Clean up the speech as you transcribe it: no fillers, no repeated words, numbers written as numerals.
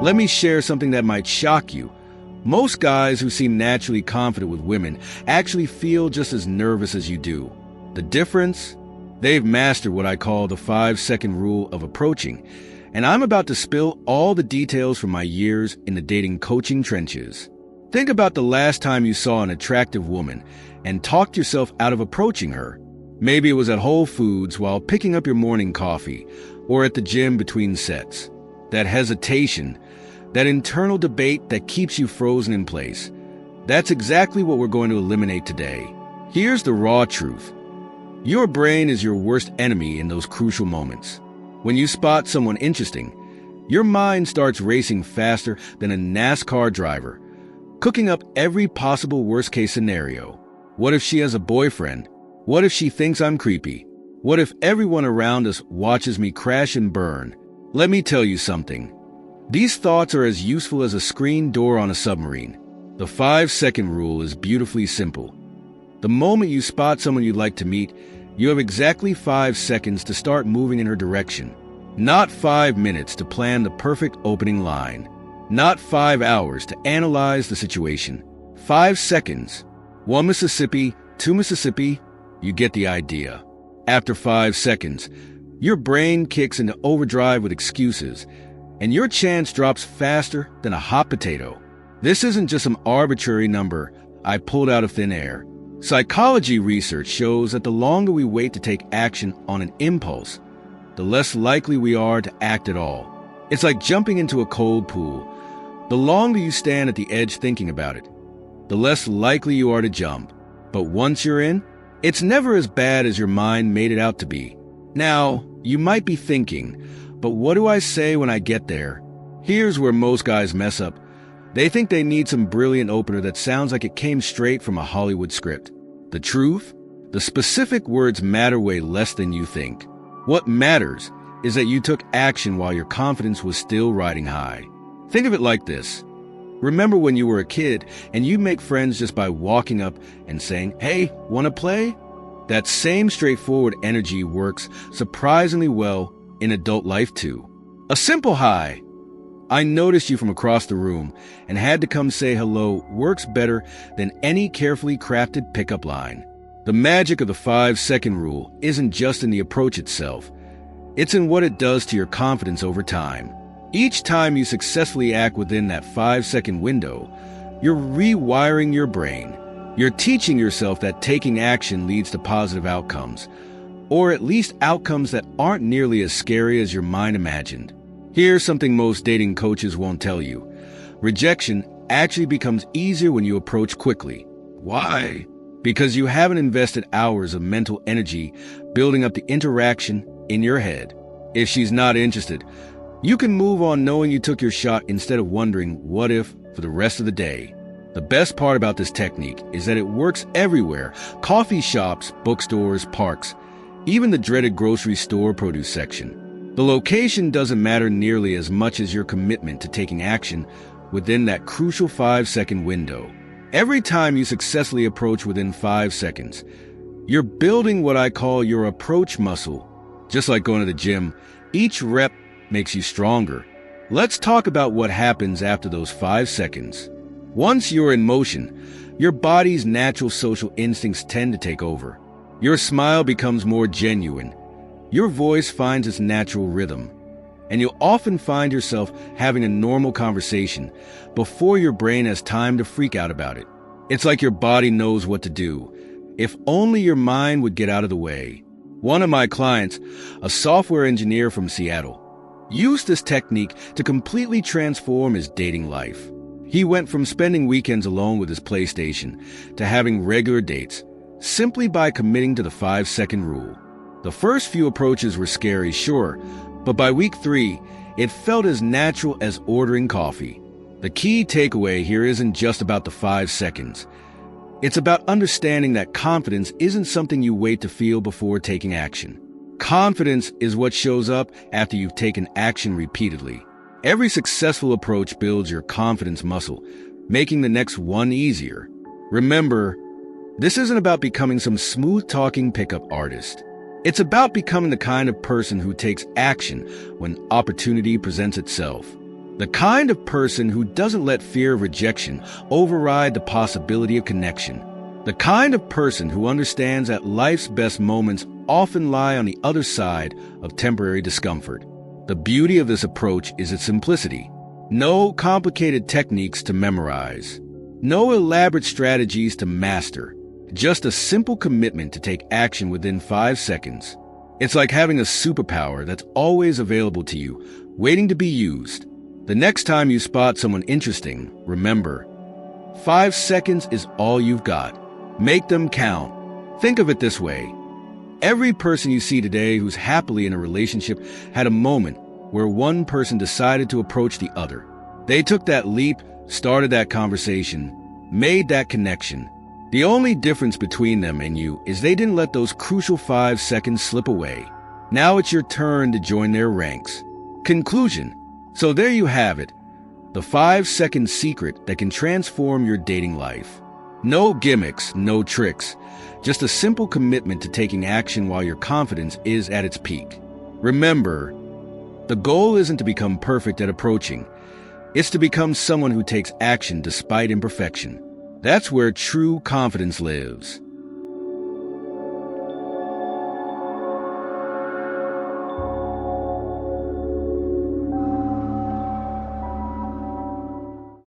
Let me share something that might shock you. Most guys who seem naturally confident with women actually feel just as nervous as you do. The difference? They've mastered what I call the 5-second rule of approaching, and I'm about to spill all the details from my years in the dating coaching trenches. Think about the last time you saw an attractive woman and talked yourself out of approaching her. Maybe it was at Whole Foods while picking up your morning coffee, or at the gym between sets. That hesitation, that internal debate that keeps you frozen in place. That's exactly what we're going to eliminate today. Here's the raw truth. Your brain is your worst enemy in those crucial moments. When you spot someone interesting, your mind starts racing faster than a NASCAR driver, cooking up every possible worst-case scenario. What if she has a boyfriend? What if she thinks I'm creepy? What if everyone around us watches me crash and burn? Let me tell you something. These thoughts are as useful as a screen door on a submarine. The 5-second rule is beautifully simple. The moment you spot someone you'd like to meet, you have exactly 5 seconds to start moving in her direction. Not 5 minutes to plan the perfect opening line. Not 5 hours to analyze the situation. 5 seconds. 1 Mississippi, 2 Mississippi, you get the idea. After 5 seconds, your brain kicks into overdrive with excuses, and your chance drops faster than a hot potato. This isn't just some arbitrary number I pulled out of thin air. Psychology research shows that the longer we wait to take action on an impulse, the less likely we are to act at all. It's like jumping into a cold pool. The longer you stand at the edge thinking about it, the less likely you are to jump. But once you're in, it's never as bad as your mind made it out to be. Now, you might be thinking, but what do I say when I get there? Here's where most guys mess up. They think they need some brilliant opener that sounds like it came straight from a Hollywood script. The truth? The specific words matter way less than you think. What matters is that you took action while your confidence was still riding high. Think of it like this. Remember when you were a kid and you make friends just by walking up and saying, "Hey, wanna play?" That same straightforward energy works surprisingly well in adult life too. A simple hi. I noticed you from across the room and had to come say hello works better than any carefully crafted pickup line. The magic of the 5-second rule isn't just in the approach itself. It's in what it does to your confidence over time. Each time you successfully act within that 5-second window, you're rewiring your brain. You're teaching yourself that taking action leads to positive outcomes, or at least outcomes that aren't nearly as scary as your mind imagined. Here's something most dating coaches won't tell you. Rejection actually becomes easier when you approach quickly. Why? Because you haven't invested hours of mental energy building up the interaction in your head. If she's not interested, you can move on knowing you took your shot instead of wondering what if for the rest of the day. The best part about this technique is that it works everywhere. Coffee shops, bookstores, parks, even the dreaded grocery store produce section. The location doesn't matter nearly as much as your commitment to taking action within that crucial 5-second window. Every time you successfully approach within 5 seconds, you're building what I call your approach muscle. Just like going to the gym, each rep makes you stronger. Let's talk about what happens after those 5 seconds. Once you're in motion, your body's natural social instincts tend to take over. Your smile becomes more genuine. Your voice finds its natural rhythm, and you'll often find yourself having a normal conversation before your brain has time to freak out about it. It's like your body knows what to do, if only your mind would get out of the way. One of my clients, a software engineer from Seattle, used this technique to completely transform his dating life. He went from spending weekends alone with his PlayStation to having regular dates, simply by committing to the 5-second rule. The first few approaches were scary, sure, but by week 3, it felt as natural as ordering coffee. The key takeaway here isn't just about the 5 seconds. It's about understanding that confidence isn't something you wait to feel before taking action. Confidence is what shows up after you've taken action repeatedly. Every successful approach builds your confidence muscle, making the next one easier. Remember, this isn't about becoming some smooth-talking pickup artist. It's about becoming the kind of person who takes action when opportunity presents itself. The kind of person who doesn't let fear of rejection override the possibility of connection. The kind of person who understands that life's best moments often lie on the other side of temporary discomfort. The beauty of this approach is its simplicity. No complicated techniques to memorize. No elaborate strategies to master. Just a simple commitment to take action within 5 seconds. It's like having a superpower that's always available to you, waiting to be used. The next time you spot someone interesting, remember, 5 seconds is all you've got. Make them count. Think of it this way. Every person you see today who's happily in a relationship had a moment where one person decided to approach the other. They took that leap, started that conversation, made that connection. The only difference between them and you is they didn't let those crucial 5 seconds slip away. Now it's your turn to join their ranks. Conclusion. So there you have it. The 5-second secret that can transform your dating life. No gimmicks, no tricks. Just a simple commitment to taking action while your confidence is at its peak. Remember, the goal isn't to become perfect at approaching. It's to become someone who takes action despite imperfection. That's where true confidence lives.